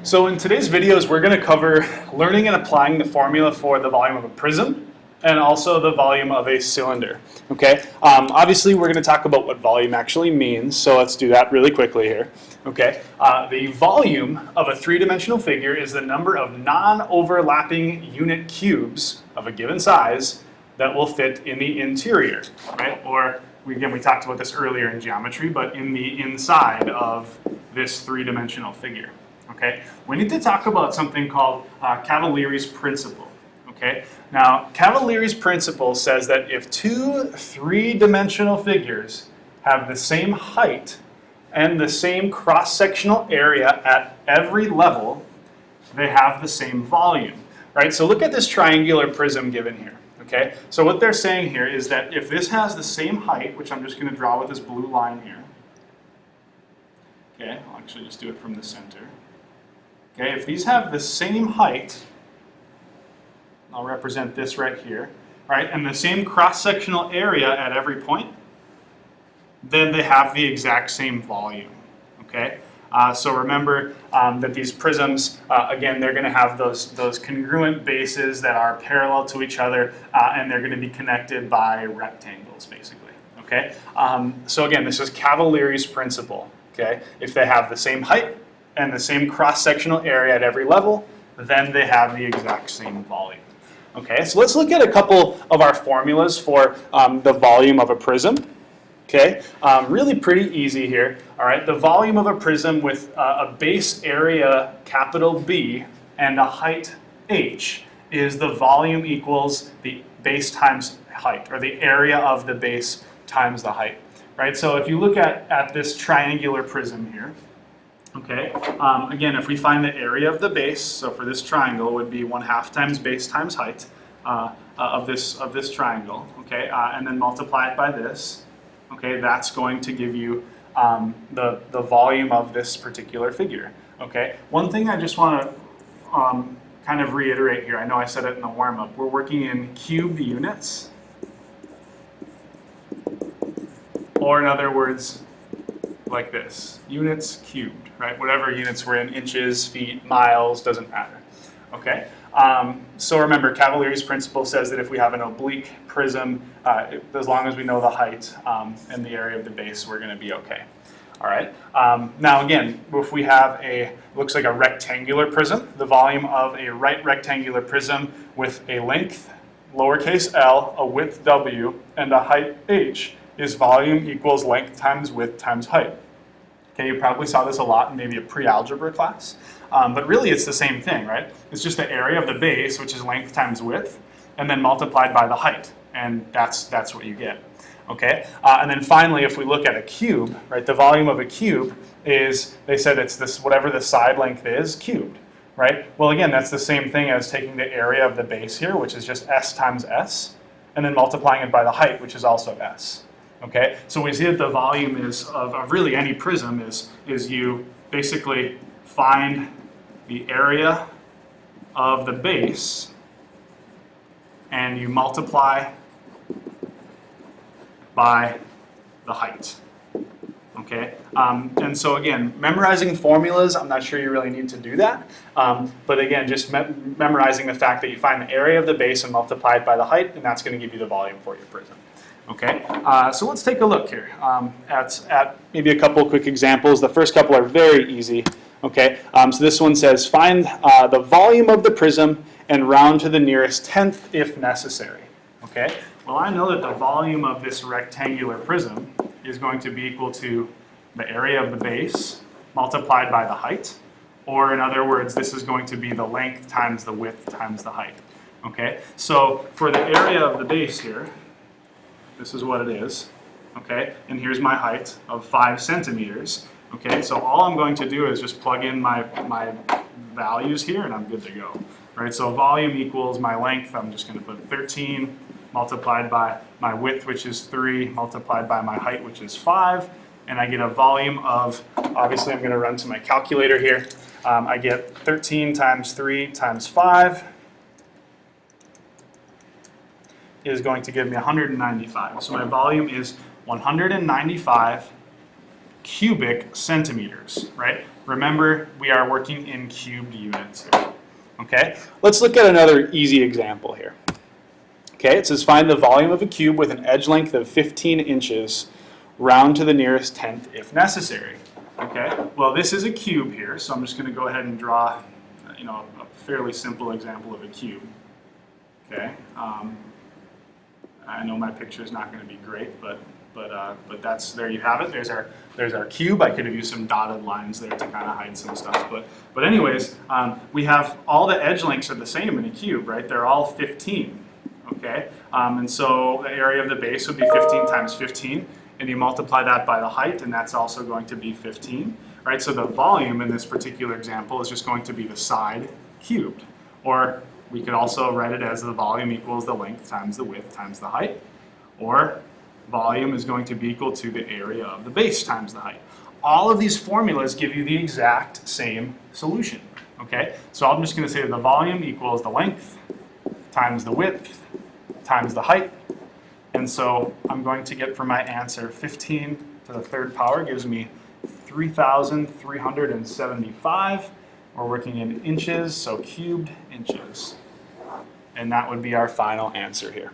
So in today's videos, we're going to cover learning and applying the formula for the volume of a prism and also the volume of a cylinder. Okay. Obviously, we're going to talk about what volume actually means, so let's do that really quickly here. Okay. The volume of a three-dimensional figure is the number of non-overlapping unit cubes of a given size that will fit in the interior, right? Or we talked about this earlier in geometry, but in the inside of this three-dimensional figure. Okay, we need to talk about something called Cavalieri's principle. Okay, now Cavalieri's principle says that if two three-dimensional figures have the same height and the same cross-sectional area at every level, they have the same volume. Right? So look at this triangular prism given here. Okay, so what they're saying here is that if this has the same height, which I'm just going to draw with this blue line here. Okay, I'll actually just do it from the center. Okay, if these have the same height, I'll represent this right here, right, and the same cross-sectional area at every point, then they have the exact same volume. Okay, so remember that these prisms, again, they're going to have those congruent bases that are parallel to each other, and they're going to be connected by rectangles, basically. Okay, so again, this is Cavalieri's principle. Okay, if they have the same height and the same cross-sectional area at every level, then they have the exact same volume. Okay, so let's look at a couple of our formulas for the volume of a prism. Okay, really pretty easy here. All right, the volume of a prism with a base area capital B and a height h is the volume equals the base times height, or the area of the base times the height. Right, so if you look at this triangular prism here, okay, again, if we find the area of the base, so for this triangle would be 1/2 times base times height of this triangle, okay, and then multiply it by this, okay, that's going to give you the volume of this particular figure, okay. One thing I just want to kind of reiterate here, I know I said it in the warm-up, we're working in cubed units, or in other words, like this, units cubed, right? Whatever units we're in, inches, feet, miles, doesn't matter, okay? So remember, Cavalieri's principle says that if we have an oblique prism, as long as we know the height and the area of the base, we're gonna be okay, all right? Now again, if we have looks like a rectangular prism, the volume of a right rectangular prism with a length, lowercase l, a width w, and a height h, is volume equals length times width times height. Okay, you probably saw this a lot in maybe a pre-algebra class, but really it's the same thing, right? It's just the area of the base, which is length times width, and then multiplied by the height, and that's what you get. Okay, and then finally, if we look at a cube, right, the volume of a cube is, they said it's this, whatever the side length is, cubed, right? Well, again, that's the same thing as taking the area of the base here, which is just s times s, and then multiplying it by the height, which is also s. Okay, so we see that the volume is of really any prism is you basically find the area of the base and you multiply by the height. Okay, and so again, memorizing formulas, I'm not sure you really need to do that, but again, just memorizing the fact that you find the area of the base and multiply it by the height, and that's going to give you the volume for your prism. Okay, so let's take a look here at maybe a couple quick examples. The first couple are very easy. Okay, so this one says find the volume of the prism and round to the nearest tenth if necessary. Okay, well I know that the volume of this rectangular prism is going to be equal to the area of the base multiplied by the height, or in other words, this is going to be the length times the width times the height. Okay, so for the area of the base here, this is what it is, okay? And here's my height of 5 centimeters, okay? So all I'm going to do is just plug in my values here and I'm good to go, right? So volume equals my length, I'm just gonna put 13 multiplied by my width, which is 3, multiplied by my height, which is 5, and I get a volume of, obviously I'm gonna run to my calculator here, I get 13 times 3 times 5, is going to give me 195. So my volume is 195 cubic centimeters, right? Remember, we are working in cubed units here. Okay, let's look at another easy example here. Okay, it says find the volume of a cube with an edge length of 15 inches, round to the nearest tenth if necessary. Okay, well this is a cube here, so I'm just going to go ahead and draw, a fairly simple example of a cube. Okay, I know my picture is not going to be great, but that's, there you have it. There's our cube. I could have used some dotted lines there to kind of hide some stuff, but anyways, we have all the edge lengths are the same in a cube, right? They're all 15. Okay, and so the area of the base would be 15 times 15, and you multiply that by the height, and that's also going to be 15, right? So the volume in this particular example is just going to be the side cubed, or we could also write it as the volume equals the length times the width times the height, or volume is going to be equal to the area of the base times the height. All of these formulas give you the exact same solution, okay? So I'm just going to say that the volume equals the length times the width times the height, and so I'm going to get for my answer 15 to the third power gives me 3,375. We're working in inches, so cubed inches. And that would be our final answer here.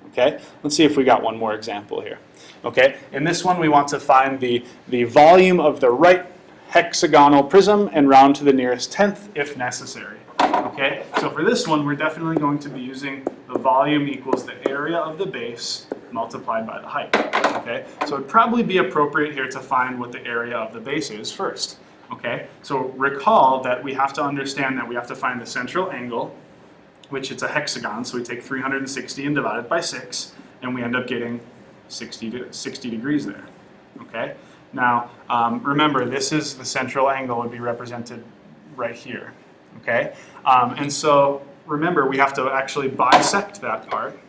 Okay, let's see if we got one more example here. Okay, in this one we want to find the volume of the right hexagonal prism and round to the nearest tenth if necessary. Okay, so for this one we're definitely going to be using the volume equals the area of the base multiplied by the height. Okay, so it'd probably be appropriate here to find what the area of the base is first. Okay, so recall that we have to understand that we have to find the central angle, which it's a hexagon, so we take 360 and divide it by 6, and we end up getting 60 degrees there. Okay, now remember this is the central angle would be represented right here. Okay, and so remember we have to actually bisect that part.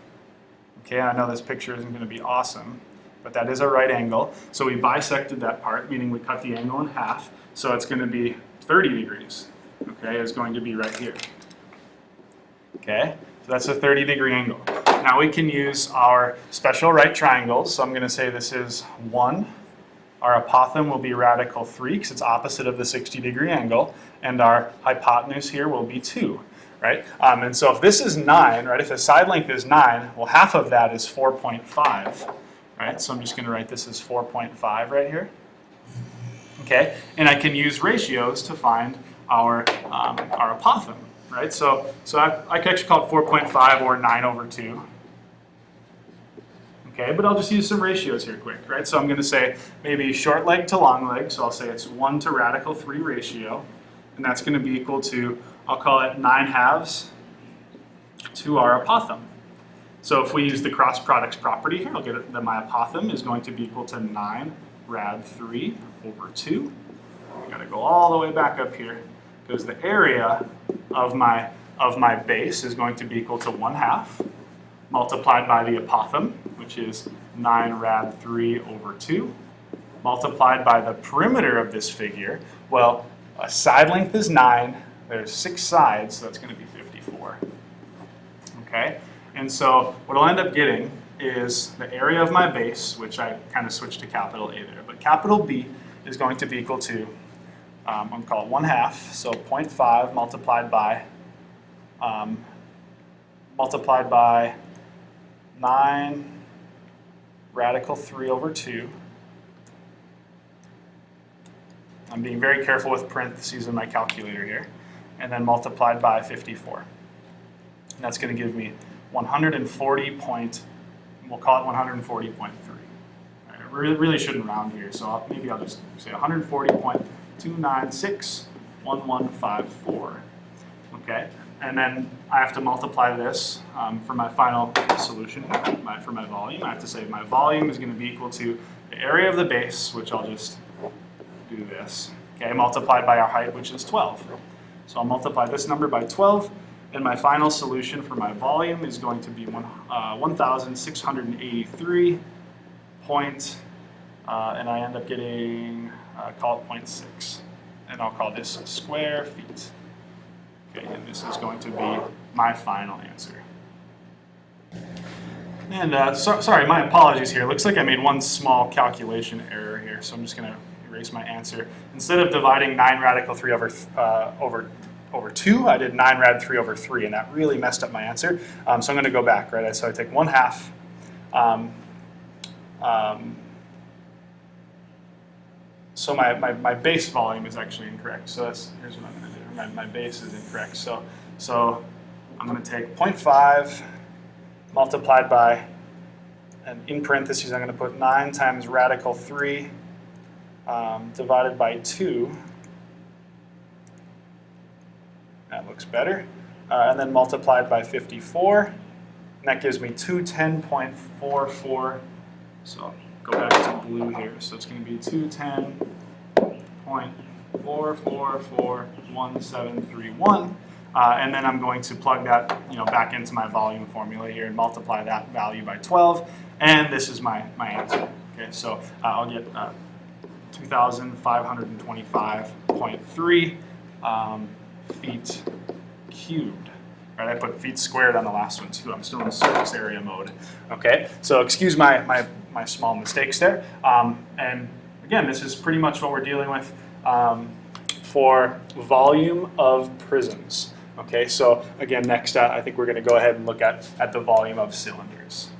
Okay, I know this picture isn't going to be awesome, but that is a right angle. So we bisected that part, meaning we cut the angle in half. So it's going to be 30 degrees. Okay, it's going to be right here. Okay, so that's a 30-degree angle. Now we can use our special right triangles. So I'm going to say this is 1. Our apothem will be radical 3 because it's opposite of the 60-degree angle. And our hypotenuse here will be 2. Right? And so if this is 9, right, if the side length is 9, well half of that is 4.5. Right? So I'm just going to write this as 4.5 right here. Okay, and I can use ratios to find our apothem, right? So I can actually call it 4.5 or 9 over 2. Okay, but I'll just use some ratios here quick, right? So I'm going to say maybe short leg to long leg, so I'll say it's 1 to radical 3 ratio, and that's going to be equal to, I'll call it 9/2 to our apothem. So if we use the cross products property here, I'll get that my apothem is going to be equal to 9 rad 3 over 2. I've got to go all the way back up here because the area of my base is going to be equal to 1/2 multiplied by the apothem, which is 9 rad 3 over 2, multiplied by the perimeter of this figure. Well, a side length is 9. There's 6 sides, so that's going to be 54. Okay, and so what I'll end up getting is the area of my base, which I kind of switched to capital A there, but capital B is going to be equal to, I'm going to call it 1/2, so 0.5 multiplied by 9 radical 3 over 2. I'm being very careful with parentheses in my calculator here, and then multiplied by 54. And that's going to give me 140 we'll call it 140.3. Right, I really shouldn't round here, so maybe I'll just say 140.2961154. Okay, and then I have to multiply this for my final solution here, for my volume. I have to say my volume is going to be equal to the area of the base, which I'll just do this, okay, multiplied by our height, which is 12. So I'll multiply this number by 12, and my final solution for my volume is going to be 1,683 point, and I end up getting, call it 0.6, and I'll call this square feet. Okay, and this is going to be my final answer. And sorry, my apologies here. It looks like I made one small calculation error here, so I'm just going to erase my answer. Instead of dividing 9 radical 3 over 2, I did 9 rad 3 over 3, and that really messed up my answer. So I'm going to go back, right? So I take 1/2. So my base volume is actually incorrect. So here's what I'm going to do. My base is incorrect. So I'm going to take 0.5 multiplied by, and in parentheses I'm going to put 9 times radical 3 divided by 2. That looks better. And then multiplied by 54. And that gives me 210.44. So go back to blue here. So it's going to be 210.44411731. And then I'm going to plug that back into my volume formula here and multiply that value by 12. And this is my answer. Okay, so I'll get 2,525.3 feet cubed. Right, I put feet squared on the last one too. I'm still in surface area mode. Okay, so excuse my small mistakes there. And again, this is pretty much what we're dealing with for volume of prisms. Okay, so again, next I think we're going to go ahead and look at the volume of cylinders.